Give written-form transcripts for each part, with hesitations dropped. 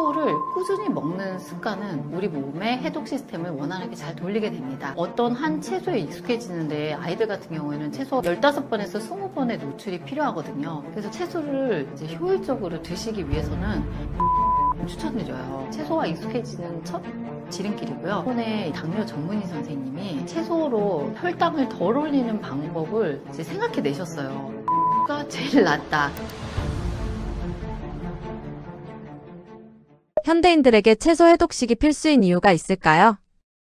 채소를 꾸준히 먹는 습관은 우리 몸의 해독 시스템을 원활하게 잘 돌리게 됩니다. 어떤 한 채소에 익숙해지는데 아이들 같은 경우에는 최소 15번에서 20번의 노출이 필요하거든요. 그래서 채소를 이제 효율적으로 드시기 위해서는 추천드려요. 채소와 익숙해지는 첫 지름길이고요. 이번에 당뇨 전문의 선생님이 채소로 혈당을 덜 올리는 방법을 이제 생각해 내셨어요. 가 제일 낫다. 현대인들에게 채소 해독식이 필수인 이유가 있을까요?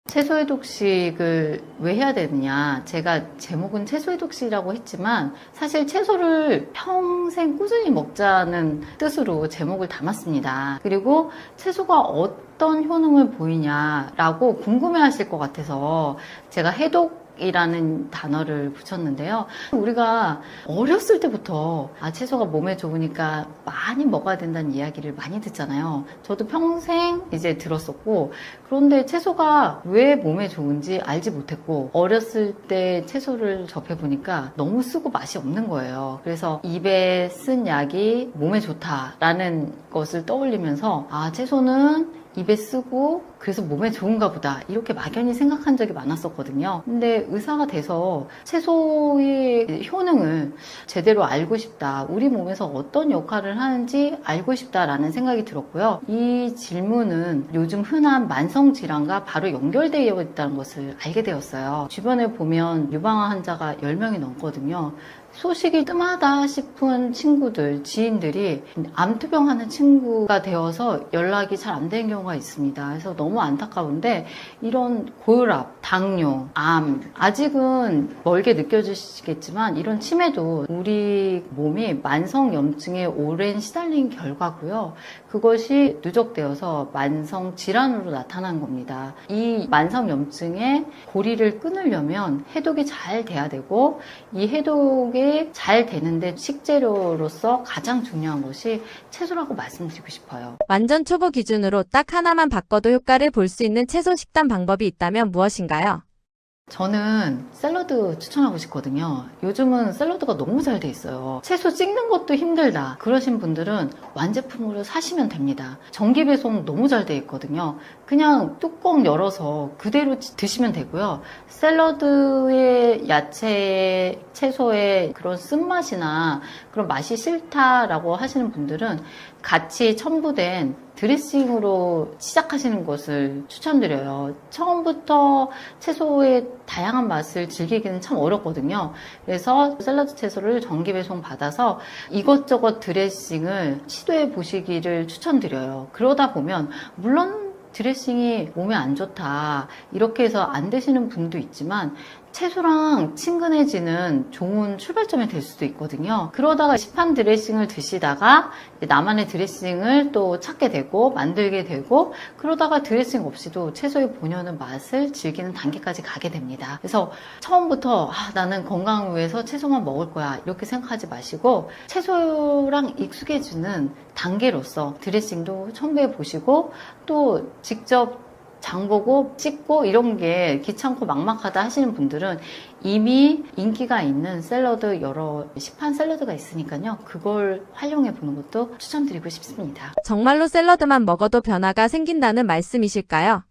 채소 해독식을 왜 해야 되느냐. 제가 제목은 채소 해독식이라고 했지만 사실 채소를 평생 꾸준히 먹자는 뜻으로 제목을 담았습니다. 그리고 채소가 어떤 효능을 보이냐라고 궁금해 하실 것 같아서 제가 해독이라는 단어를 붙였는데요. 우리가 어렸을 때부터 채소가 몸에 좋으니까 많이 먹어야 된다는 이야기를 많이 듣잖아요. 저도 평생 이제 들었었고, 그런데 채소가 왜 몸에 좋은지 알지 못했고, 어렸을 때 채소를 접해보니까 너무 쓰고 맛이 없는 거예요. 그래서 입에 쓴 약이 몸에 좋다라는 것을 떠올리면서 채소는 입에 쓰고 그래서 몸에 좋은가 보다 이렇게 막연히 생각한 적이 많았었거든요. 근데 의사가 돼서 채소의 효능을 제대로 알고 싶다. 우리 몸에서 어떤 역할을 하는지 알고 싶다라는 생각이 들었고요. 이 질문은 요즘 흔한 만성질환과 바로 연결되어 있다는 것을 알게 되었어요. 주변에 보면 유방암 환자가 10명이 넘거든요. 소식이 뜸하다 싶은 친구들, 지인들이 암투병 하는 친구가 되어서 연락이 잘 안 되는 경우가 있습니다. 그래서 너무 안타까운데 이런 고혈압, 당뇨, 암, 아직은 멀게 느껴지시겠지만 이런 치매도 우리 몸이 만성염증에 오랜 시달린 결과고요. 그것이 누적되어서 만성질환으로 나타난 겁니다. 이 만성염증의 고리를 끊으려면 해독이 잘 돼야 되고 이 해독이 잘 되는데 식재료로서 가장 중요한 것이 채소라고 말씀드리고 싶어요. 완전 초보 기준으로 딱 하나만 바꿔도 효과를 볼 수 있는 채소 식단 방법이 있다면 무엇인가요? 저는 샐러드 추천하고 싶거든요. 요즘은 샐러드가 너무 잘 돼 있어요. 채소 찍는 것도 힘들다 그러신 분들은 완제품으로 사시면 됩니다. 정기 배송 너무 잘 돼 있거든요. 그냥 뚜껑 열어서 그대로 드시면 되고요. 샐러드의 야채, 채소의 그런 쓴맛이나 그런 맛이 싫다라고 하시는 분들은 같이 첨부된 드레싱으로 시작하시는 것을 추천드려요. 처음부터 채소의 다양한 맛을 즐기기는 참 어렵거든요. 그래서 샐러드 채소를 정기 배송 받아서 이것저것 드레싱을 시도해 보시기를 추천드려요. 그러다 보면 물론 드레싱이 몸에 안 좋다 이렇게 해서 안 드시는 분도 있지만 채소랑 친근해지는 좋은 출발점이 될 수도 있거든요. 그러다가 시판 드레싱을 드시다가 나만의 드레싱을 또 찾게 되고 만들게 되고 그러다가 드레싱 없이도 채소의 본연의 맛을 즐기는 단계까지 가게 됩니다. 그래서 처음부터 나는 건강을 위해서 채소만 먹을 거야 이렇게 생각하지 마시고 채소랑 익숙해지는 단계로서 드레싱도 첨부해 보시고 또 직접 장 보고 찍고 이런 게 귀찮고 막막하다 하시는 분들은 이미 인기가 있는 샐러드 여러 시판 샐러드가 있으니까요. 그걸 활용해 보는 것도 추천드리고 싶습니다. 정말로 샐러드만 먹어도 변화가 생긴다는 말씀이실까요?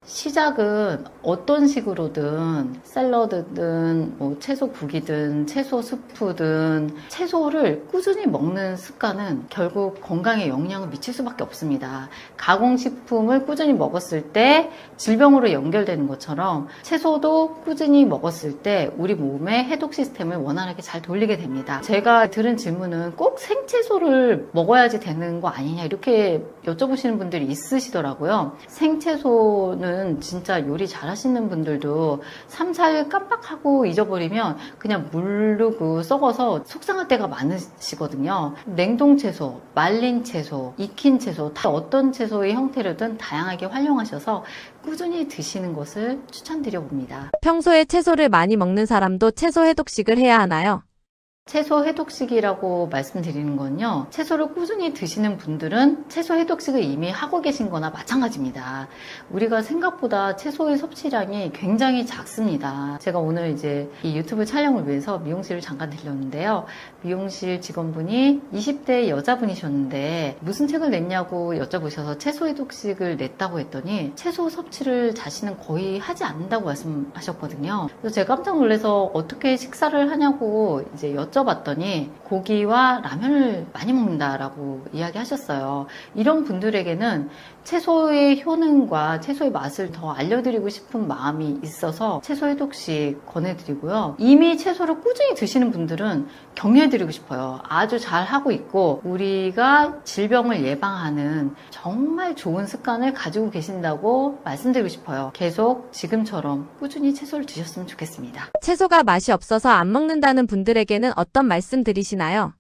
시작은 어떤 식으로든 샐러드든 채소국이든 채소 스프든 채소를 꾸준히 먹는 습관은 결국 건강에 영향을 미칠 수밖에 없습니다. 가공식품을 꾸준히 먹었을 때 질병으로 연결되는 것처럼 채소도 꾸준히 먹었을 때 우리 몸의 해독 시스템을 원활하게 잘 돌리게 됩니다. 제가 들은 질문은 꼭 생채소를 먹어야지 되는 거 아니냐 이렇게 여쭤보시는 분들이 있으시더라고요. 생채소는 진짜 요리 잘 하시는 분들도 3, 4일 깜빡하고 잊어버리면 그냥 물르고 썩어서 속상할 때가 많으시거든요. 냉동 채소, 말린 채소, 익힌 채소 다 어떤 채소의 형태로든 다양하게 활용하셔서 꾸준히 드시는 것을 추천드려 봅니다. 평소에 채소를 많이 먹는 사람도 채소 해독식을 해야 하나요? 채소 해독식이라고 말씀드리는 건요. 채소를 꾸준히 드시는 분들은 채소 해독식을 이미 하고 계신 거나 마찬가지입니다. 우리가 생각보다 채소의 섭취량이 굉장히 작습니다. 제가 오늘 이제 이 유튜브 촬영을 위해서 미용실을 잠깐 들렸는데요. 미용실 직원분이 20대 여자분이셨는데 무슨 책을 냈냐고 여쭤보셔서 채소 해독식을 냈다고 했더니 채소 섭취를 자신은 거의 하지 않는다고 말씀하셨거든요. 그래서 제가 깜짝 놀라서 어떻게 식사를 하냐고 이제 여쭤봤더니 고기와 라면을 많이 먹는다라고 이야기하셨어요. 이런 분들에게는 채소의 효능과 채소의 맛을 더 알려드리고 싶은 마음이 있어서 채소 해독식 권해드리고요. 이미 채소를 꾸준히 드시는 분들은 격려해드리고 싶어요. 아주 잘 하고 있고 우리가 질병을 예방하는 정말 좋은 습관을 가지고 계신다고 말씀드리고 싶어요. 계속 지금처럼 꾸준히 채소를 드셨으면 좋겠습니다. 채소가 맛이 없어서 안 먹는다는 분들에게는 어떤 말씀 드리시나요?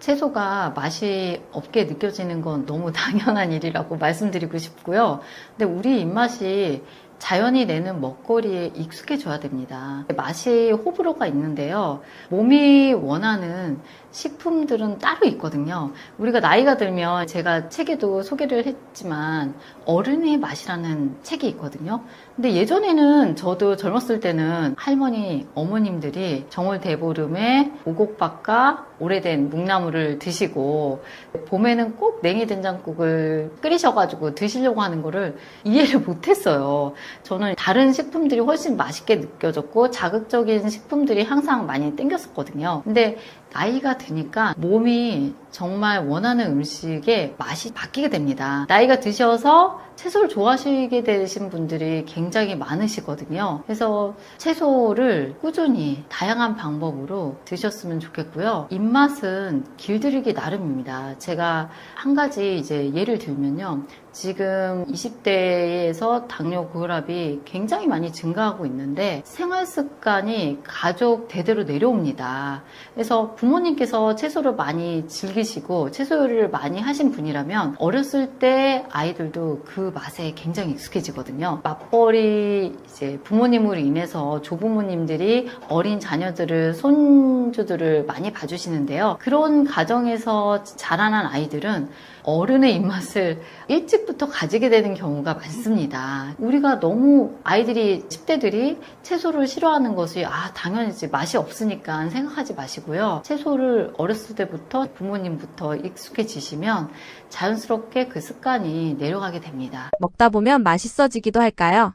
채소가 맛이 없게 느껴지는 건 너무 당연한 일이라고 말씀드리고 싶고요. 근데 우리 입맛이 자연이 내는 먹거리에 익숙해져야 됩니다. 맛이 호불호가 있는데요. 몸이 원하는 식품들은 따로 있거든요. 우리가 나이가 들면 제가 책에도 소개를 했지만 어른의 맛이라는 책이 있거든요. 근데 예전에는 저도 젊었을 때는 할머니, 어머님들이 정월대보름에 오곡밥과 오래된 묵나물을 드시고 봄에는 꼭 냉이된장국을 끓이셔가지고 드시려고 하는 거를 이해를 못했어요. 저는 다른 식품들이 훨씬 맛있게 느껴졌고 자극적인 식품들이 항상 많이 땡겼었거든요. 근데 나이가 드니까 몸이 정말 원하는 음식의 맛이 바뀌게 됩니다. 나이가 드셔서 채소를 좋아하시게 되신 분들이 굉장히 많으시거든요. 그래서 채소를 꾸준히 다양한 방법으로 드셨으면 좋겠고요. 입맛은 길들이기 나름입니다. 제가 한 가지 이제 예를 들면요. 지금 20대에서 당뇨 고혈압이 굉장히 많이 증가하고 있는데 생활 습관이 가족 대대로 내려옵니다. 그래서 부모님께서 채소를 많이 즐기시고 채소 요리를 많이 하신 분이라면 어렸을 때 아이들도 그 맛에 굉장히 익숙해지거든요. 맞벌이 이제 부모님으로 인해서 조부모님들이 어린 자녀들을 손주들을 많이 봐주시는데요. 그런 가정에서 자라난 아이들은 어른의 입맛을 일찍부터 가지게 되는 경우가 많습니다. 우리가 너무 아이들이 10대들이 채소를 싫어하는 것이 당연히지 맛이 없으니까 생각하지 마시고요. 채소를 어렸을 때부터 부모님부터 익숙해지시면 자연스럽게 그 습관이 내려가게 됩니다. 먹다 보면 맛있어지기도 할까요?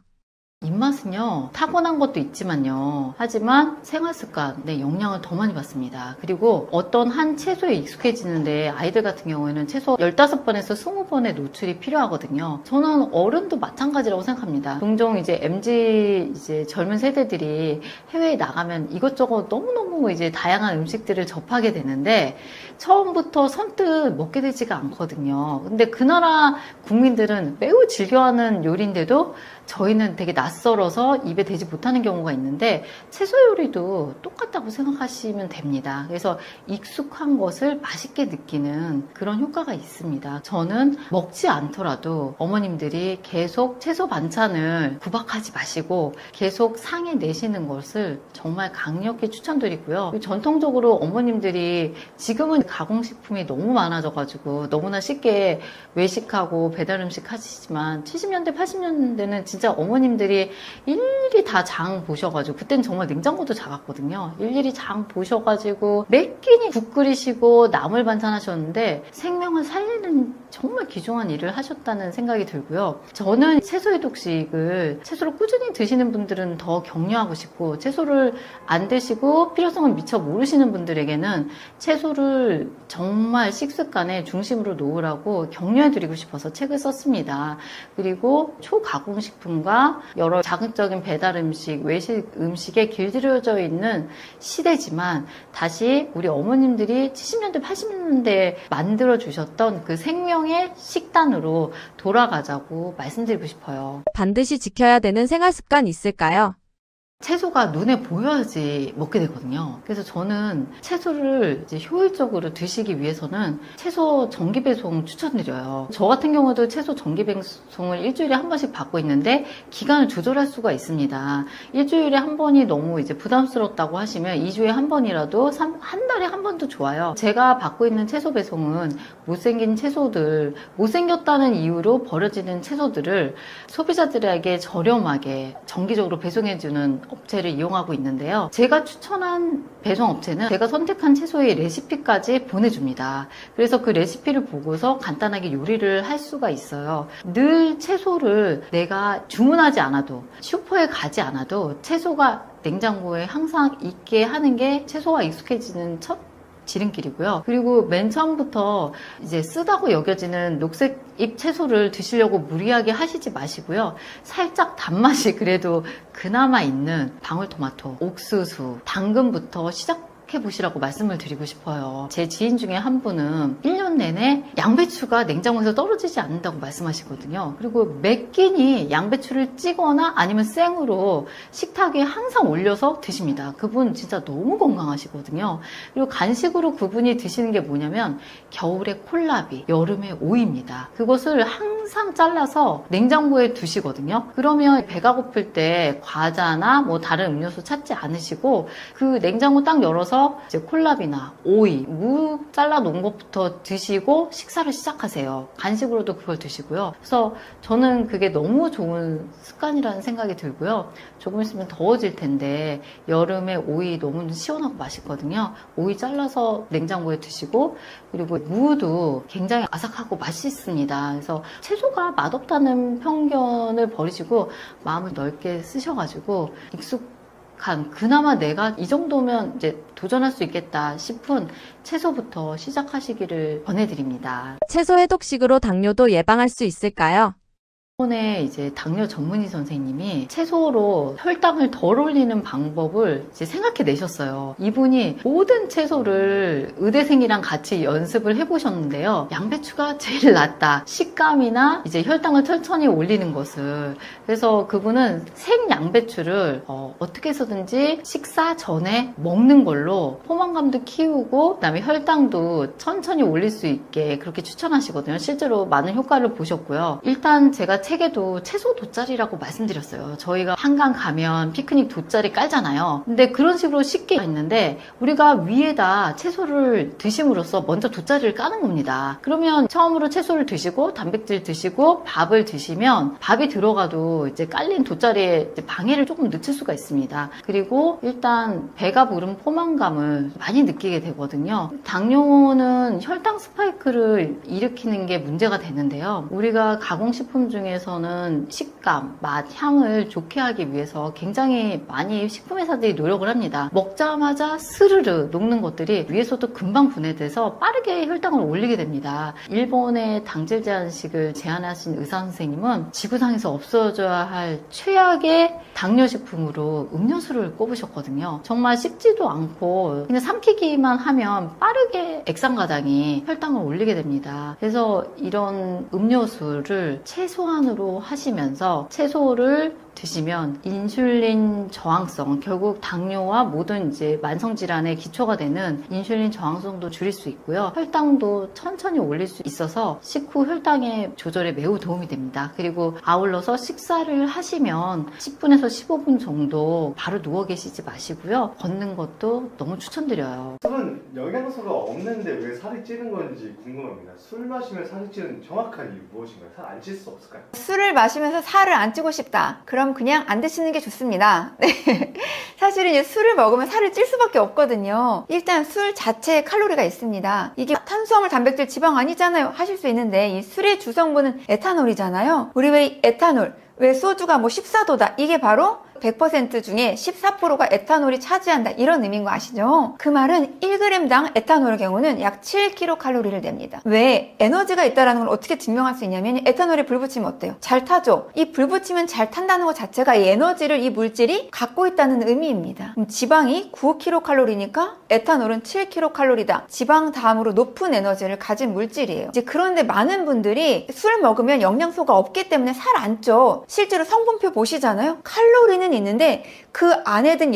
입맛은요, 타고난 것도 있지만요. 하지만 생활습관의 영향을 더 많이 받습니다. 그리고 어떤 한 채소에 익숙해지는데 아이들 같은 경우에는 최소 15번에서 20번의 노출이 필요하거든요. 저는 어른도 마찬가지라고 생각합니다. 종종 이제 MZ 이제 젊은 세대들이 해외에 나가면 이것저것 너무너무 이제 다양한 음식들을 접하게 되는데 처음부터 선뜻 먹게 되지가 않거든요. 근데 그 나라 국민들은 매우 즐겨하는 요리인데도 저희는 되게 낯설어서 입에 대지 못하는 경우가 있는데 채소 요리도 똑같다고 생각하시면 됩니다. 그래서 익숙한 것을 맛있게 느끼는 그런 효과가 있습니다. 저는 먹지 않더라도 어머님들이 계속 채소 반찬을 구박하지 마시고 계속 상에 내시는 것을 정말 강력히 추천드리고요. 전통적으로 어머님들이 지금은 가공식품이 너무 많아져가지고 너무나 쉽게 외식하고 배달 음식 하시지만 70년대, 80년대는 진짜 어머님들이 일일이 다 장 보셔가지고 그때는 정말 냉장고도 작았거든요. 일일이 장 보셔가지고 몇 끼니 국 끓이시고 나물 반찬 하셨는데 생명을 살리는 정말 귀중한 일을 하셨다는 생각이 들고요. 저는 채소 해독식을 채소를 꾸준히 드시는 분들은 더 격려하고 싶고 채소를 안 드시고 필요성을 미처 모르시는 분들에게는 채소를 정말 식습관의 중심으로 놓으라고 격려해드리고 싶어서 책을 썼습니다. 그리고 초가공식품과 여러 자극적인 배달 음식, 외식 음식에 길들여져 있는 시대지만 다시 우리 어머님들이 70년대, 80년대에 만들어주셨던 그 생명의 식단으로 돌아가자고 말씀드리고 싶어요. 반드시 지켜야 되는 생활 습관 있을까요? 채소가 눈에 보여야지 먹게 되거든요. 그래서 저는 채소를 이제 효율적으로 드시기 위해서는 채소 정기 배송 추천드려요. 저 같은 경우도 채소 정기 배송을 일주일에 한 번씩 받고 있는데 기간을 조절할 수가 있습니다. 일주일에 한 번이 너무 이제 부담스럽다고 하시면 2주에 한 번이라도 한 달에 한 번도 좋아요. 제가 받고 있는 채소 배송은 못생긴 채소들, 못생겼다는 이유로 버려지는 채소들을 소비자들에게 저렴하게 정기적으로 배송해주는 업체를 이용하고 있는데요. 제가 추천한 배송 업체는 제가 선택한 채소의 레시피까지 보내줍니다. 그래서 그 레시피를 보고서 간단하게 요리를 할 수가 있어요. 늘 채소를 내가 주문하지 않아도 슈퍼에 가지 않아도 채소가 냉장고에 항상 있게 하는 게 채소와 익숙해지는 첫 지름길이고요. 그리고 맨 처음부터 이제 쓰다고 여겨지는 녹색 잎 채소를 드시려고 무리하게 하시지 마시고요. 살짝 단맛이 그래도 그나마 있는 방울토마토, 옥수수, 당근부터 시작해보시라고 말씀을 드리고 싶어요. 제 지인 중에 한 분은 1년 내내 양배추가 냉장고에서 떨어지지 않는다고 말씀하시거든요. 그리고 매 끼니 양배추를 찌거나 아니면 생으로 식탁에 항상 올려서 드십니다. 그분 진짜 너무 건강하시거든요. 그리고 간식으로 그분이 드시는 게 뭐냐면 겨울에 콜라비, 여름에 오이입니다. 그것을 항상 잘라서 냉장고에 두시거든요. 그러면 배가 고플 때 과자나 뭐 다른 음료수 찾지 않으시고 그 냉장고 딱 열어서 이제 콜라비나 오이, 무 잘라 놓은 것부터 드시고 식사를 시작하세요. 간식으로도 그걸 드시고요. 그래서 저는 그게 너무 좋은 습관이라는 생각이 들고요. 조금 있으면 더워질 텐데 여름에 오이 너무 시원하고 맛있거든요. 오이 잘라서 냉장고에 드시고 그리고 무도 굉장히 아삭하고 맛있습니다. 그래서 채소가 맛없다는 편견을 버리시고 마음을 넓게 쓰셔가지고 그나마 내가 이 정도면 이제 도전할 수 있겠다 싶은 채소부터 시작하시기를 권해드립니다. 채소 해독식으로 당뇨도 예방할 수 있을까요? 이번에 이제 당뇨 전문의 선생님이 채소로 혈당을 덜 올리는 방법을 이제 생각해 내셨어요. 이분이 모든 채소를 의대생이랑 같이 연습을 해보셨는데요. 양배추가 제일 낫다. 식감이나 이제 혈당을 천천히 올리는 것을. 그래서 그분은 생 양배추를 어떻게 해서든지 식사 전에 먹는 걸로 포만감도 키우고 그다음에 혈당도 천천히 올릴 수 있게 그렇게 추천하시거든요. 실제로 많은 효과를 보셨고요. 일단 제가 책에도 채소 돗자리라고 말씀드렸어요. 저희가 한강 가면 피크닉 돗자리 깔잖아요. 근데 그런 식으로 쉽게 있는데 우리가 위에다 채소를 드심으로써 먼저 돗자리를 까는 겁니다. 그러면 처음으로 채소를 드시고 단백질 드시고 밥을 드시면 밥이 들어가도 이제 깔린 돗자리에 이제 방해를 조금 늦출 수가 있습니다. 그리고 일단 배가 부른 포만감을 많이 느끼게 되거든요. 당뇨는 혈당 스파이크를 일으키는 게 문제가 되는데요. 우리가 가공식품 중에서는 식감, 맛, 향을 좋게 하기 위해서 굉장히 많이 식품회사들이 노력을 합니다. 먹자마자 스르르 녹는 것들이 위에서도 금방 분해돼서 빠르게 혈당을 올리게 됩니다. 일본의 당질 제한식을 제안하신 의사 선생님은 지구상에서 없어져야 할 최악의 당뇨식품으로 음료수를 꼽으셨거든요. 정말 씹지도 않고 그냥 삼키기만 하면 빠르게 액상가당이 혈당을 올리게 됩니다. 그래서 이런 음료수를 최소한으로 하시면서 채소를 드시면 인슐린 저항성, 결국 당뇨와 모든 이제 만성질환의 기초가 되는 인슐린 저항성도 줄일 수 있고요. 혈당도 천천히 올릴 수 있어서 식후 혈당의 조절에 매우 도움이 됩니다. 그리고 아울러서 식사를 하시면 10분에서 15분 정도 바로 누워 계시지 마시고요. 걷는 것도 너무 추천드려요. 술은 영양소가 없는데 왜 살이 찌는 건지 궁금합니다. 술 마시면 살이 찌는 정확한 이유 무엇인가요? 살 안 찔 수 없을까요? 술을 마시면서 살을 안 찌고 싶다. 그럼 그냥 안 드시는 게 좋습니다. 네. 사실은 이제 술을 먹으면 살을 찔 수밖에 없거든요. 일단 술 자체에 칼로리가 있습니다. 이게 탄수화물, 단백질, 지방 아니잖아요 하실 수 있는데 이 술의 주성분은 에탄올이잖아요. 우리 왜 에탄올, 왜 소주가 뭐 14도다 이게 바로 100% 중에 14%가 에탄올이 차지한다 이런 의미인 거 아시죠? 그 말은 1g당 에탄올의 경우는 약 7kcal를 냅니다. 왜 에너지가 있다는 걸 어떻게 증명할 수 있냐면 에탄올에 불 붙이면 어때요? 잘 타죠? 이 불 붙이면 잘 탄다는 것 자체가 이 에너지를 이 물질이 갖고 있다는 의미입니다. 그럼 지방이 9kcal니까 에탄올은 7kcal다. 지방 다음으로 높은 에너지를 가진 물질이에요. 이제 그런데 많은 분들이 술 먹으면 영양소가 없기 때문에 살 안 쪄. 실제로 성분표 보시잖아요. 칼로리는 성분이 있는데 그 안에 든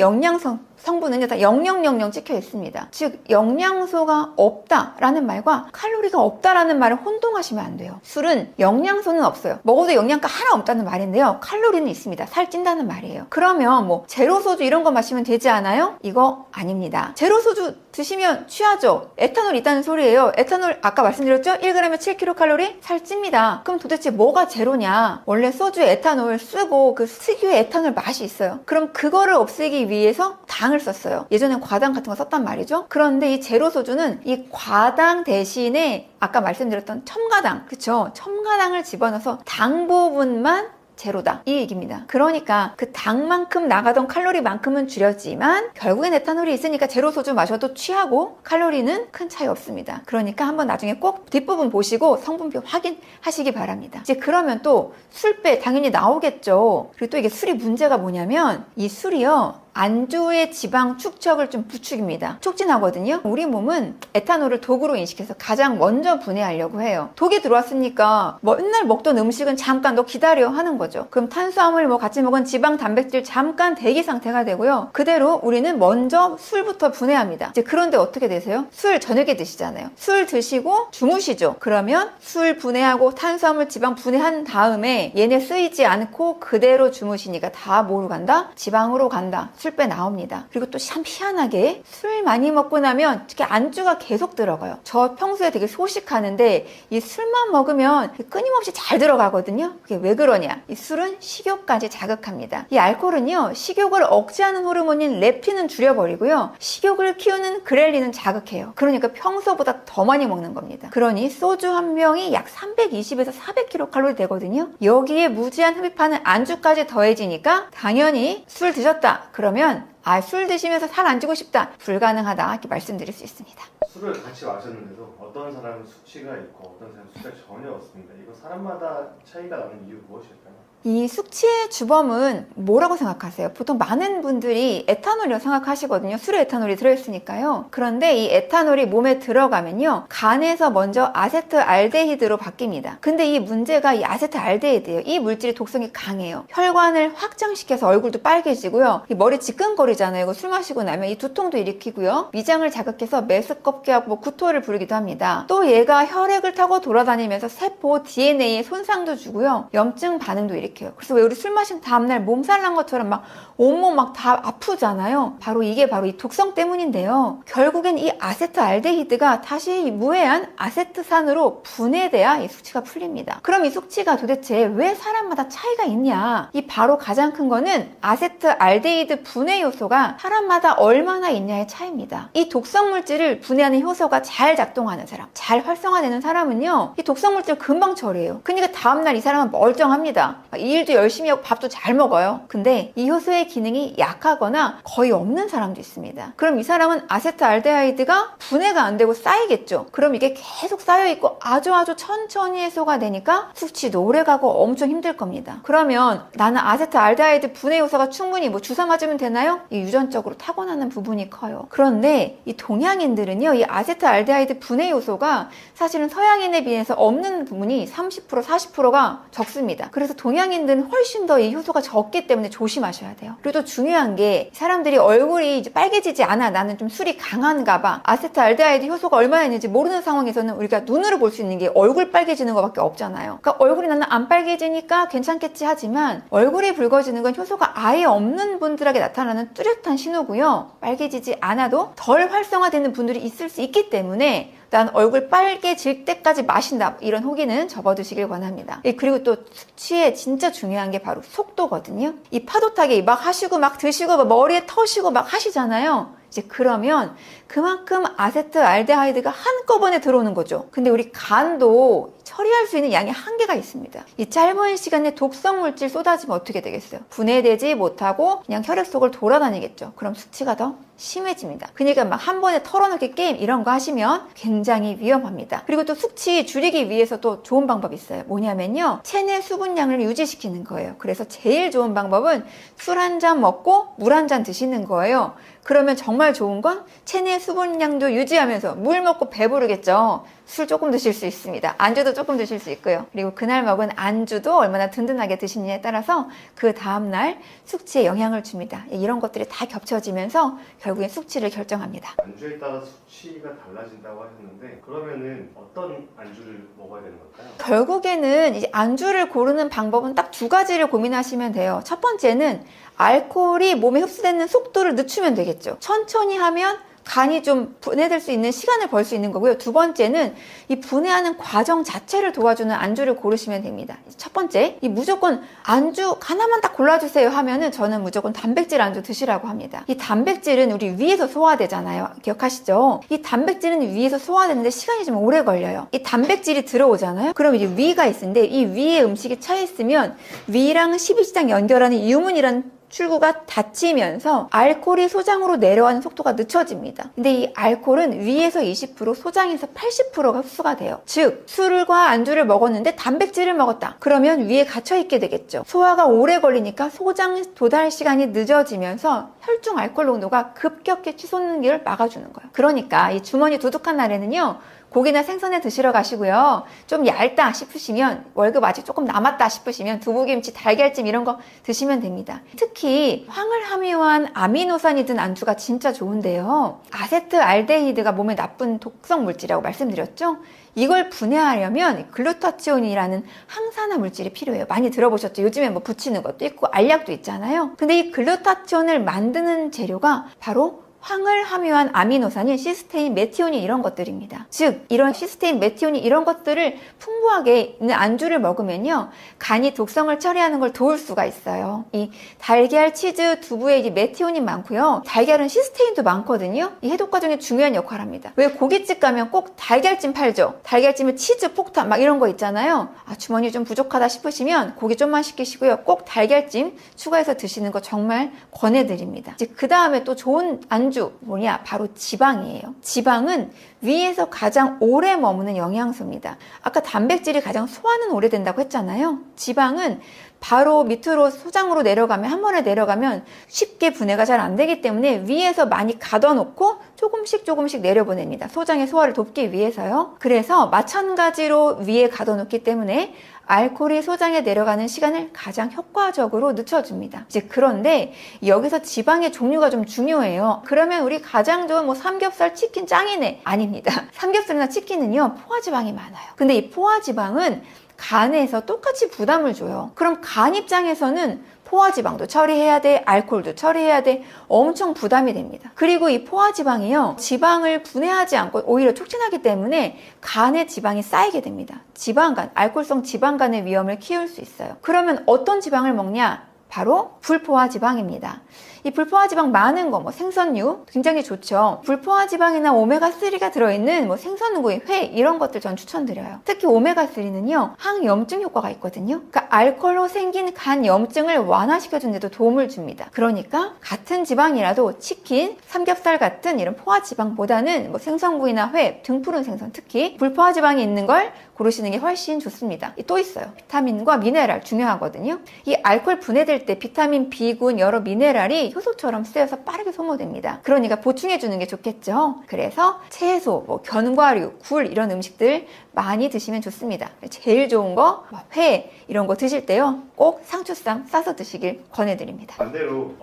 성분은 다 0000 찍혀 있습니다. 즉 영양소가 없다라는 말과 칼로리가 없다라는 말을 혼동하시면 안 돼요. 술은 영양소는 없어요. 먹어도 영양가 하나 없다는 말인데요. 칼로리는 있습니다. 살찐다는 말이에요. 그러면 뭐 제로 소주 이런 거 마시면 되지 않아요? 이거 아닙니다. 제로 소주 드시면 취하죠. 에탄올 있다는 소리예요. 에탄올 아까 말씀드렸죠? 1g에 7kcal 살찝니다. 그럼 도대체 뭐가 제로냐? 원래 소주에 에탄올 쓰고 그 특유의 에탄올 맛이 있어요. 그럼 그거를 없애기 위해서 당을 썼어요. 예전엔 과당 같은 거 썼단 말이죠. 그런데 이 제로 소주는 이 과당 대신에 아까 말씀드렸던 첨가당, 그쵸? 첨가당을 집어넣어서 당 부분만 제로다 이 얘기입니다. 그러니까 그 당만큼 나가던 칼로리만큼은 줄였지만 결국엔 에탄올이 있으니까 제로 소주 마셔도 취하고 칼로리는 큰 차이 없습니다. 그러니까 한번 나중에 꼭 뒷부분 보시고 성분표 확인하시기 바랍니다. 이제 그러면 또 술배 당연히 나오겠죠. 그리고 또 이게 술이 문제가 뭐냐면 이 술이요, 안주의 지방 축적을 좀 부추깁니다. 촉진하거든요. 우리 몸은 에탄올을 독으로 인식해서 가장 먼저 분해하려고 해요. 독이 들어왔으니까 맨날 먹던 음식은 잠깐 너 기다려 하는 거죠. 그럼 탄수화물 뭐 같이 먹은 지방, 단백질 잠깐 대기 상태가 되고요. 그대로 우리는 먼저 술부터 분해합니다. 이제 그런데 어떻게 되세요? 술 저녁에 드시잖아요. 술 드시고 주무시죠. 그러면 술 분해하고 탄수화물, 지방 분해한 다음에 얘네 쓰이지 않고 그대로 주무시니까 다 뭐로 간다? 지방으로 간다. 술배 나옵니다. 그리고 또 참 희한하게 술 많이 먹고 나면 특히 안주가 계속 들어가요. 저 평소에 되게 소식하는데 이 술만 먹으면 끊임없이 잘 들어가거든요. 그게 왜 그러냐? 이 술은 식욕까지 자극합니다. 이 알코올은요, 식욕을 억제하는 호르몬인 렙틴은 줄여버리고요, 식욕을 키우는 그렐린은 자극해요. 그러니까 평소보다 더 많이 먹는 겁니다. 그러니 소주 한 병이 약 320에서 400kcal 되거든요. 여기에 무제한 흡입하는 안주까지 더해지니까 당연히 술 드셨다 그러면 술 드시면서 살 안 찌고 싶다, 불가능하다 이렇게 말씀드릴 수 있습니다. 술을 같이 마셨는데도 어떤 사람은 숙취가 있고 어떤 사람은 숙취가 전혀 없습니다. 이거 사람마다 차이가 나는 이유 무엇일까요? 이 숙취의 주범은 뭐라고 생각하세요? 보통 많은 분들이 에탄올이라고 생각하시거든요. 술에 에탄올이 들어있으니까요. 그런데 이 에탄올이 몸에 들어가면요, 간에서 먼저 아세트알데히드로 바뀝니다. 근데 이 문제가 이 아세트알데히드예요. 이 물질이 독성이 강해요. 혈관을 확장시켜서 얼굴도 빨개지고요, 이 머리 지끈거리잖아요. 이거 술 마시고 나면 이 두통도 일으키고요, 위장을 자극해서 메스껍게 하고 뭐 구토를 부르기도 합니다. 또 얘가 혈액을 타고 돌아다니면서 세포 DNA에 손상도 주고요, 염증 반응도 일으켜요. 그래서 왜 우리 술 마신 다음날 몸살 난 것처럼 막 온몸 막 다 아프잖아요. 이게 바로 이 독성 때문인데요. 결국엔 이 아세트알데히드가 다시 이 무해한 아세트산으로 분해돼야 이 숙취가 풀립니다. 그럼 이 숙취가 도대체 왜 사람마다 차이가 있냐? 이 바로 가장 큰 거는 아세트알데히드 분해 요소가 사람마다 얼마나 있냐의 차이입니다. 이 독성 물질을 분해하는 효소가 잘 작동하는 사람, 잘 활성화되는 사람은요, 이 독성 물질 금방 처리해요. 그러니까 다음날 이 사람은 멀쩡합니다. 일도 열심히 하고 밥도 잘 먹어요. 근데 이 효소의 기능이 약하거나 거의 없는 사람도 있습니다. 그럼 이 사람은 아세트알데하이드가 분해가 안 되고 쌓이겠죠. 그럼 이게 계속 쌓여있고 아주 천천히 해소가 되니까 숙취도 오래가고 엄청 힘들 겁니다. 그러면 나는 아세트알데하이드 분해 요소가 충분히 뭐 주사 맞으면 되나요? 이 유전적으로 타고나는 부분이 커요. 그런데 이 동양인들은요, 이 아세트알데하이드 분해 요소가 사실은 서양인에 비해서 없는 부분이 30%, 40%가 적습니다. 그래서 동양인들은 훨씬 더 이 효소가 적기 때문에 조심하셔야 돼요. 그리고 또 중요한 게, 사람들이 얼굴이 이제 빨개지지 않아, 나는 좀 술이 강한가 봐, 아세트알데하이드 효소가 얼마나 있는지 모르는 상황에서는 우리가 눈으로 볼 수 있는 게 얼굴 빨개지는 것밖에 없잖아요. 그러니까 얼굴이 나는 안 빨개지니까 괜찮겠지 하지만 얼굴이 붉어지는 건 효소가 아예 없는 분들에게 나타나는 뚜렷한 신호고요, 빨개지지 않아도 덜 활성화되는 분들이 있을 수 있기 때문에 난 얼굴 빨개질 때까지 마신다, 이런 호기는 접어두시길 권합니다. 그리고 또 숙취에 진짜 중요한 게 바로 속도거든요. 이 파도 타기 막 하시고 막 드시고 막 머리에 터시고 막 하시잖아요. 이제 그러면 그만큼 아세트알데하이드가 한꺼번에 들어오는 거죠. 근데 우리 간도 처리할 수 있는 양이 한계가 있습니다. 이 짧은 시간에 독성 물질 쏟아지면 어떻게 되겠어요? 분해되지 못하고 그냥 혈액 속을 돌아다니겠죠. 그럼 숙취가 더 심해집니다. 그러니까 막 한 번에 털어놓기 게임 이런 거 하시면 굉장히 위험합니다. 그리고 또 숙취 줄이기 위해서 또 좋은 방법이 있어요. 뭐냐면요, 체내 수분량을 유지시키는 거예요. 그래서 제일 좋은 방법은 술 한 잔 먹고 물 한 잔 드시는 거예요. 그러면 정말 정말 좋은 건 체내 수분량도 유지하면서 물 먹고 배부르겠죠. 술 조금 드실 수 있습니다. 안주도 조금 드실 수 있고요. 그리고 그날 먹은 안주도 얼마나 든든하게 드시느냐에 따라서 그 다음날 숙취에 영향을 줍니다. 이런 것들이 다 겹쳐지면서 결국엔 숙취를 결정합니다. 안주에 따라 수치가 달라진다고 하셨는데 그러면은 어떤 안주를 먹어야 되는 걸까요? 결국에는 이제 안주를 고르는 방법은 딱 두 가지를 고민하시면 돼요. 첫 번째는 알코올이 몸에 흡수되는 속도를 늦추면 되겠죠. 천천히 하면 간이 좀 분해될 수 있는 시간을 벌 수 있는 거고요. 두 번째는 이 분해하는 과정 자체를 도와주는 안주를 고르시면 됩니다. 첫 번째, 이 무조건 안주 하나만 딱 골라주세요 하면은 저는 무조건 단백질 안주 드시라고 합니다. 이 단백질은 우리 위에서 소화되잖아요. 기억하시죠? 이 단백질은 위에서 소화되는데 시간이 좀 오래 걸려요. 이 단백질이 들어오잖아요. 그럼 이제 위가 있는데 이 위에 음식이 차 있으면 위랑 십이지장 연결하는 유문이라는 출구가 닫히면서 알코올이 소장으로 내려가는 속도가 늦춰집니다. 근데 이 알코올은 위에서 20%, 소장에서 80%가 흡수가 돼요. 즉, 술과 안주를 먹었는데 단백질을 먹었다. 그러면 위에 갇혀있게 되겠죠. 소화가 오래 걸리니까 소장 도달 시간이 늦어지면서 혈중 알코올 농도가 급격히 치솟는 길을 막아주는 거예요. 그러니까 이 주머니 두둑한 날에는요, 고기나 생선에 드시러 가시고요. 좀 얇다 싶으시면, 월급 아직 조금 남았다 싶으시면 두부김치, 달걀찜 이런 거 드시면 됩니다. 특히 황을 함유한 아미노산이 든 안주가 진짜 좋은데요. 아세트알데히드가 몸에 나쁜 독성 물질이라고 말씀드렸죠? 이걸 분해하려면 글루타치온이라는 항산화 물질이 필요해요. 많이 들어보셨죠? 요즘에 뭐 붙이는 것도 있고 알약도 있잖아요. 근데 이 글루타치온을 만드는 재료가 바로 황을 함유한 아미노산인 시스테인, 메티오닌 이런 것들입니다. 즉, 이런 시스테인, 메티오닌 이런 것들을 풍부하게 있는 안주를 먹으면요, 간이 독성을 처리하는 걸 도울 수가 있어요. 이 달걀, 치즈, 두부에 이제 메티오닌 많고요. 달걀은 시스테인도 많거든요. 이 해독 과정에 중요한 역할을 합니다. 왜 고깃집 가면 꼭 달걀찜 팔죠? 달걀찜에 치즈, 폭탄 막 이런 거 있잖아요. 아, 주머니 좀 부족하다 싶으시면 고기 좀만 시키시고요. 꼭 달걀찜 추가해서 드시는 거 정말 권해드립니다. 이제 그 다음에 또 좋은 안주 뭐냐? 바로 지방이에요. 지방은 위에서 가장 오래 머무는 영양소입니다. 아까 단백질이 가장 소화는 오래된다고 했잖아요. 지방은 바로 밑으로 소장으로 내려가면, 한 번에 내려가면 쉽게 분해가 잘 안 되기 때문에 위에서 많이 가둬놓고 조금씩 내려보냅니다. 소장의 소화를 돕기 위해서요. 그래서 마찬가지로 위에 가둬놓기 때문에 알코올이 소장에 내려가는 시간을 가장 효과적으로 늦춰줍니다. 이제 그런데 여기서 지방의 종류가 좀 중요해요. 그러면 우리 가장 좋은 뭐 삼겹살, 치킨 짱이네. 아닙니다. 삼겹살이나 치킨은요, 포화지방이 많아요. 근데 이 포화지방은 간에서 똑같이 부담을 줘요. 그럼 간 입장에서는 포화지방도 처리해야 돼, 알코올도 처리해야 돼, 엄청 부담이 됩니다. 그리고 이 포화지방이요, 지방을 분해하지 않고 오히려 촉진하기 때문에 간에 지방이 쌓이게 됩니다. 지방간, 알코올성 지방간의 위험을 키울 수 있어요. 그러면 어떤 지방을 먹냐? 바로 불포화지방입니다. 이 불포화지방 많은 거, 뭐 생선류 굉장히 좋죠. 불포화지방이나 오메가3가 들어있는 뭐 생선구이, 회 이런 것들 전 추천드려요. 특히 오메가3는요, 항염증 효과가 있거든요. 그러니까 알코올로 생긴 간 염증을 완화시켜주는 데도 도움을 줍니다. 그러니까 같은 지방이라도 치킨, 삼겹살 같은 이런 포화지방보다는 뭐 생선구이나 회, 등푸른 생선, 특히 불포화지방이 있는 걸 고르시는 게 훨씬 좋습니다. 또 있어요. 비타민과 미네랄 중요하거든요. 이 알코올 분해될 때 비타민, B군, 여러 미네랄이 효소처럼 쓰여서 빠르게 소모됩니다. 그러니까 보충해주는 게 좋겠죠. 그래서 채소, 뭐 견과류, 굴 이런 음식들 많이 드시면 좋습니다. 제일 좋은 거, 회 이런 거 드실 때요, 꼭 상추쌈 싸서 드시길 권해드립니다. 반대로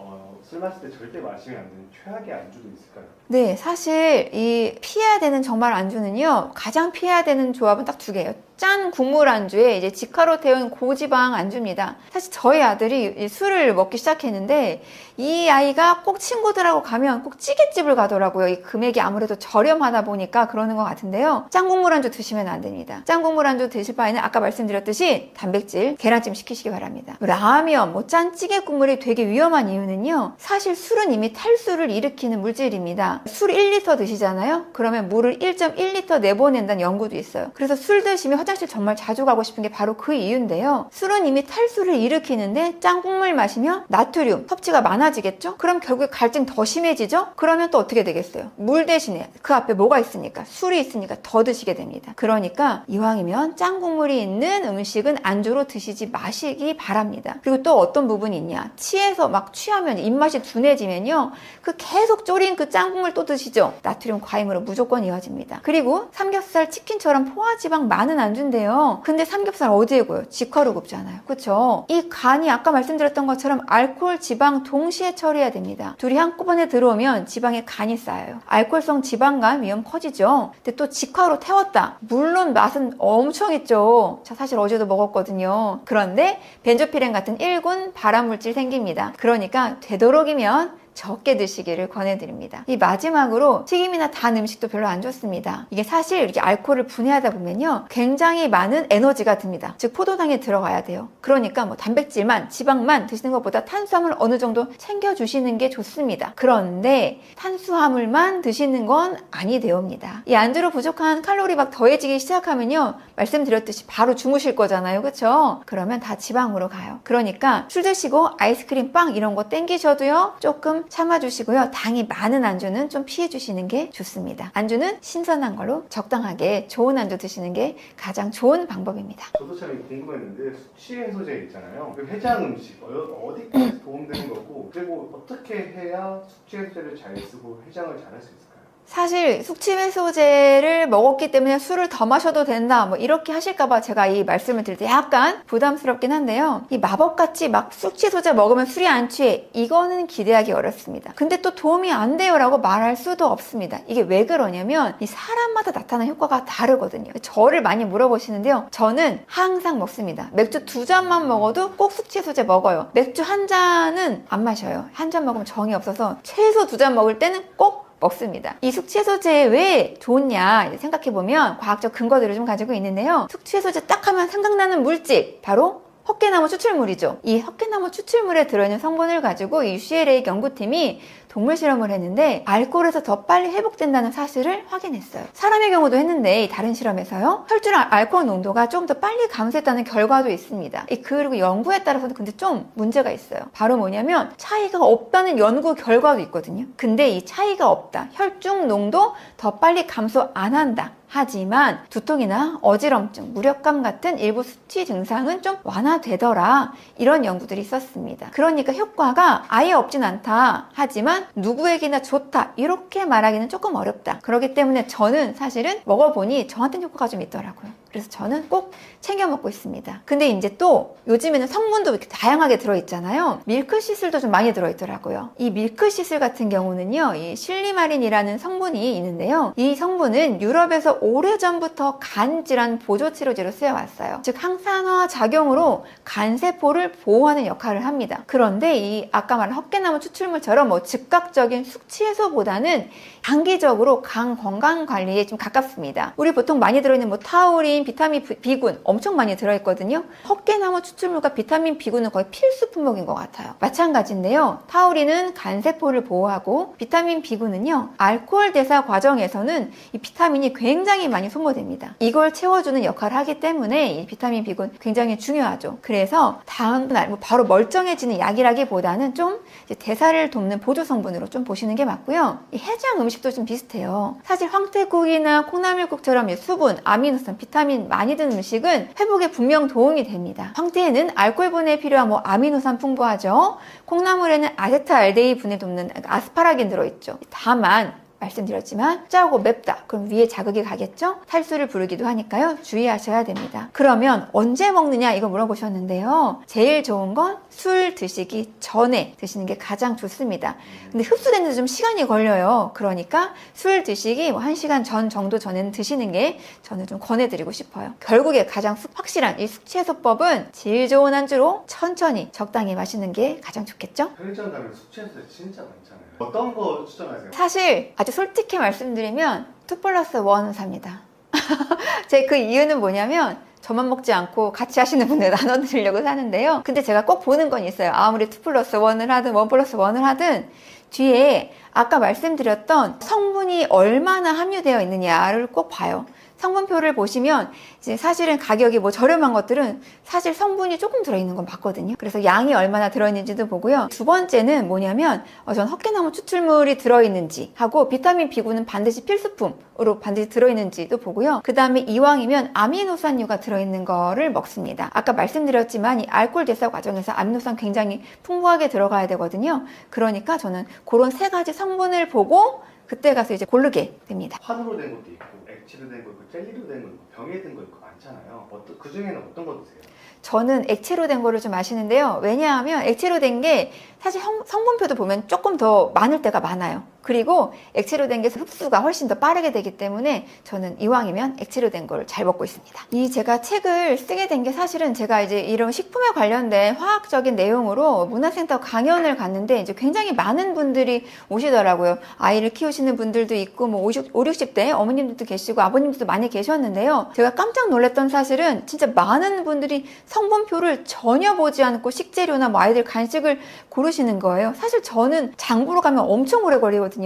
술 마실 때 절대 마시면 안 되는 최악의 안주도 있을까요? 네, 사실 이 피해야 되는 정말 안주는요, 가장 피해야 되는 조합은 딱 두 개예요. 짠 국물 안주에 이제 지카로 태운 고지방 안주입니다. 사실 저희 아들이 술을 먹기 시작했는데 이 아이가 꼭 친구들하고 가면 꼭 찌개집을 가더라고요. 이 금액이 아무래도 저렴하다 보니까 그러는 것 같은데요. 짠 국물 안주 드시면 안 됩니다. 짠 국물 안주 드실 바에는 아까 말씀드렸듯이 단백질, 계란찜 시키시기 바랍니다. 라면, 뭐 짠 찌개 국물이 되게 위험한 이유는요, 사실 술은 이미 탈수를 일으키는 물질입니다. 술 1리터 드시잖아요? 그러면 물을 1.1리터 내보낸다는 연구도 있어요. 그래서 술 드시면 화장실 정말 자주 가고 싶은 게 바로 그 이유인데요. 술은 이미 탈수를 일으키는데 짠 국물 마시면 나트륨 섭취가 많아지겠죠? 그럼 결국에 갈증 더 심해지죠? 그러면 또 어떻게 되겠어요? 물 대신에 그 앞에 뭐가 있으니까? 술이 있으니까 더 드시게 됩니다. 그러니까 이왕이면 짠 국물이 있는 음식은 안주로 드시지 마시기 바랍니다. 그리고 또 어떤 부분이 있냐? 취해서 막 취하면 입맛이 둔해지면요. 그 계속 졸인 그 짠 국물 또 드시죠? 나트륨 과잉으로 무조건 이어집니다. 그리고 삼겹살, 치킨처럼 포화지방 많은 안주인데요. 근데 삼겹살 어디에 구워요? 직화로 굽잖아요. 그쵸? 이 간이 아까 말씀드렸던 것처럼 알코올, 지방 동시에 처리해야 됩니다. 둘이 한꺼번에 들어오면 지방에 간이 쌓여요. 알코올성 지방간 위험 커지죠. 근데 또 직화로 태웠다. 물론 맛은 엄청 있죠. 자, 사실 어제도 먹었거든요. 그런데 벤조피렌 같은 1군 발암물질 생깁니다. 그러니까 되도록이면 적게 드시기를 권해드립니다. 이 마지막으로 튀김이나 단 음식도 별로 안 좋습니다. 이게 사실 이렇게 알코올을 분해하다 보면요, 굉장히 많은 에너지가 듭니다. 즉 포도당에 들어가야 돼요. 그러니까 뭐 단백질만, 지방만 드시는 것보다 탄수화물 어느 정도 챙겨주시는 게 좋습니다. 그런데 탄수화물만 드시는 건 아니되옵니다. 이 안주로 부족한 칼로리 막 더해지기 시작하면요, 말씀드렸듯이 바로 주무실 거잖아요. 그쵸? 그러면 다 지방으로 가요. 그러니까 술 드시고 아이스크림, 빵 이런 거 땡기셔도요, 조금 참아주시고요. 당이 많은 안주는 좀 피해주시는 게 좋습니다. 안주는 신선한 걸로 적당하게 좋은 안주 드시는 게 가장 좋은 방법입니다. 저도 참 궁금했는데 숙취 해소제 있잖아요. 그 해장 음식 어디까지 도움되는 거고, 그리고 어떻게 해야 숙취 해소제를 잘 쓰고 해장을 잘 할 수 있을까요? 사실 숙취해소제를 먹었기 때문에 술을 더 마셔도 된다 뭐 이렇게 하실까봐 제가 이 말씀을 드릴 때 약간 부담스럽긴 한데요. 이 마법같이 막 숙취해소제 먹으면 술이 안 취해, 이거는 기대하기 어렵습니다. 근데 또 도움이 안 돼요 라고 말할 수도 없습니다. 이게 왜 그러냐면 이 사람마다 나타나는 효과가 다르거든요. 저를 많이 물어보시는데요. 저는 항상 먹습니다. 맥주 2잔만 먹어도 꼭 숙취해소제 먹어요. 맥주 1잔은 안 마셔요. 1잔 먹으면 정이 없어서 최소 2잔 먹을 때는 꼭 먹습니다. 이 숙취해소제 왜 좋냐 생각해보면 과학적 근거들을 좀 가지고 있는데요. 숙취해소제 딱 하면 생각나는 물질, 바로 헛개나무 추출물이죠. 이 헛개나무 추출물에 들어있는 성분을 가지고 이 UCLA 연구팀이 동물 실험을 했는데 알코올에서 더 빨리 회복된다는 사실을 확인했어요. 사람의 경우도 했는데 다른 실험에서요, 혈중 알코올 농도가 좀 더 빨리 감소했다는 결과도 있습니다. 그리고 연구에 따라서는 근데 좀 문제가 있어요. 바로 뭐냐면 차이가 없다는 연구 결과도 있거든요. 근데 이 차이가 없다, 혈중 농도 더 빨리 감소 안 한다, 하지만 두통이나 어지럼증, 무력감 같은 일부 수치 증상은 좀 완화되더라, 이런 연구들이 있었습니다. 그러니까 효과가 아예 없진 않다, 하지만 누구에게나 좋다, 이렇게 말하기는 조금 어렵다. 그렇기 때문에 저는 사실은 먹어보니 저한테는 효과가 좀 있더라고요. 그래서 저는 꼭 챙겨 먹고 있습니다. 근데 이제 또 요즘에는 성분도 이렇게 다양하게 들어있잖아요. 밀크시슬도 좀 많이 들어있더라고요. 이 밀크시슬 같은 경우는요, 이 실리마린이라는 성분이 있는데요. 이 성분은 유럽에서 오래전부터 간질환 보조치료제로 쓰여왔어요. 즉 항산화 작용으로 간세포를 보호하는 역할을 합니다. 그런데 이 아까 말한 헛개나무 추출물처럼 뭐 즉각적인 숙취 해소보다는 장기적으로 간 건강 관리에 좀 가깝습니다. 우리 보통 많이 들어있는 뭐 타우린, 비타민 B군 엄청 많이 들어있거든요. 헛개나무 추출물과 비타민 B군은 거의 필수 품목인 것 같아요. 마찬가지인데요. 타우린은 간세포를 보호하고 비타민 B군은요, 알코올 대사 과정에서는 이 비타민이 굉장히 많이 소모됩니다. 이걸 채워주는 역할을 하기 때문에 이 비타민 B군 굉장히 중요하죠. 그래서 다음날 뭐 바로 멀쩡해지는 약이라기보다는 좀 이제 대사를 돕는 보조 성분으로 좀 보시는 게 맞고요. 이 해장 음식도 좀 비슷해요. 사실 황태국이나 콩나물국처럼 수분, 아미노산, 비타민 많이 든 음식은 회복에 분명 도움이 됩니다. 황태에는 알코올 분해에 필요한 뭐 아미노산 풍부하죠. 콩나물에는 아세트알데히 분해 돕는 아스파라긴 들어있죠. 다만 말씀드렸지만 짜고 맵다, 그럼 위에 자극이 가겠죠? 탈수를 부르기도 하니까요, 주의하셔야 됩니다. 그러면 언제 먹느냐 이거 물어보셨는데요. 제일 좋은 건 술 드시기 전에 드시는 게 가장 좋습니다. 근데 흡수되는데 좀 시간이 걸려요. 그러니까 술 드시기 1시간 전 정도 전에는 드시는 게 저는 좀 권해드리고 싶어요. 결국에 가장 확실한 이 숙취 해소법은 질 좋은 안주로 천천히 적당히 마시는 게 가장 좋겠죠? 편의점 가면 숙취 해소제 진짜 많잖아요. 어떤 거 추천하세요? 사실 아주 솔직히 말씀드리면 2+1을 삽니다. 제 그 이유는 뭐냐면 저만 먹지 않고 같이 하시는 분들 나눠드리려고 사는데요. 근데 제가 꼭 보는 건 있어요. 아무리 2+1을 하든 1+1을 하든 뒤에 아까 말씀드렸던 성분이 얼마나 함유되어 있느냐를 꼭 봐요. 성분표를 보시면 이제 사실은 가격이 뭐 저렴한 것들은 사실 성분이 조금 들어있는 건 맞거든요. 그래서 양이 얼마나 들어있는지도 보고요. 두 번째는 뭐냐면 전 헛개나무 추출물이 들어있는지 하고 비타민 B9는 반드시 필수품으로 반드시 들어있는지도 보고요. 그 다음에 이왕이면 아미노산류가 들어있는 거를 먹습니다. 아까 말씀드렸지만 이 알코올 대사 과정에서 아미노산 굉장히 풍부하게 들어가야 되거든요. 그러니까 저는 그런 세 가지 성분을 보고 그때 가서 이제 고르게 됩니다. 판으로 된 것도 있고 액체로 된 거 있고 젤리로 된 거 있고 병에 든 거 있고 많잖아요. 그 중에는 어떤 거 드세요? 저는 액체로 된 거를 좀 마시는데요. 왜냐하면 액체로 된 게 사실 성분표도 보면 조금 더 많을 때가 많아요. 그리고 액체로 된 게 흡수가 훨씬 더 빠르게 되기 때문에 저는 이왕이면 액체로 된 걸 잘 먹고 있습니다. 이 제가 책을 쓰게 된 게 사실은 제가 이제 이런 식품에 관련된 화학적인 내용으로 문화센터 강연을 갔는데 이제 굉장히 많은 분들이 오시더라고요. 아이를 키우시는 분들도 있고 뭐 50, 60대 어머님들도 계시고 아버님들도 많이 계셨는데요. 제가 깜짝 놀랐던 사실은 진짜 많은 분들이 성분표를 전혀 보지 않고 식재료나 뭐 아이들 간식을 고르시는 거예요. 사실 저는 장 보러 가면 엄청 오래 걸리거든요.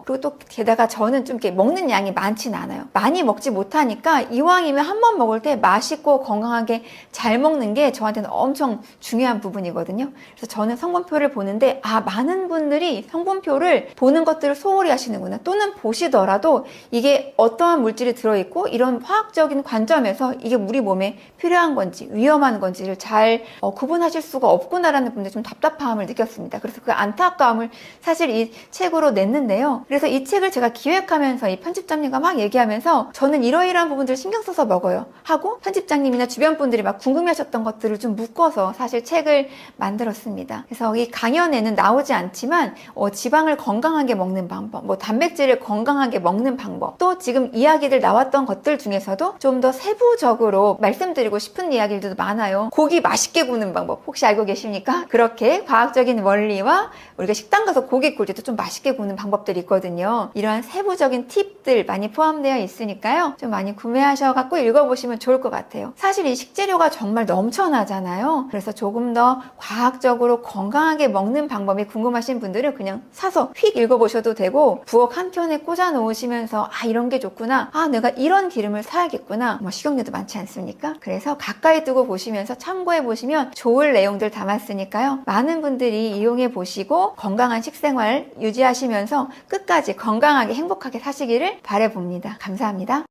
그리고 또 게다가 저는 좀 이렇게 먹는 양이 많진 않아요. 많이 먹지 못하니까 이왕이면 한 번 먹을 때 맛있고 건강하게 잘 먹는 게 저한테는 엄청 중요한 부분이거든요. 그래서 저는 성분표를 보는데 많은 분들이 성분표를 보는 것들을 소홀히 하시는구나. 또는 보시더라도 이게 어떠한 물질이 들어있고 이런 화학적인 관점에서 이게 우리 몸에 필요한 건지 위험한 건지를 잘 구분하실 수가 없구나라는 분들이 좀 답답함을 느꼈습니다. 그래서 그 안타까움을 사실 이 책으로 냈는데요. 그래서 이 책을 제가 기획하면서 이 편집장님과 막 얘기하면서 저는 이러이러한 부분들을 신경 써서 먹어요 하고 편집장님이나 주변 분들이 막 궁금해하셨던 것들을 좀 묶어서 사실 책을 만들었습니다. 그래서 이 강연에는 나오지 않지만 지방을 건강하게 먹는 방법, 뭐 단백질을 건강하게 먹는 방법, 또 지금 이야기들 나왔던 것들 중에서도 좀 더 세부적으로 말씀드리고 싶은 이야기들도 많아요. 고기 맛있게 구우는 방법 혹시 알고 계십니까? 그렇게 과학적인 원리와 우리가 식당 가서 고기 구울 때도 좀 맛있게 구우는 방법들이 있거든요. 이러한 세부적인 팁들 많이 포함되어 있으니까요. 좀 많이 구매하셔갖고 읽어보시면 좋을 것 같아요. 사실 이 식재료가 정말 넘쳐나잖아요. 그래서 조금 더 과학적으로 건강하게 먹는 방법이 궁금하신 분들은 그냥 사서 휙 읽어보셔도 되고 부엌 한켠에 꽂아 놓으시면서 이런 게 좋구나. 내가 이런 기름을 사야겠구나. 뭐 식용유도 많지 않습니까? 그래서 가까이 두고 보시면서 참고해 보시면 좋을 내용들 담았으니까요. 많은 분들이 이용해 보시고 건강한 식생활 유지하시면서 끝까지 건강하게 행복하게 사시기를 바라봅니다. 감사합니다.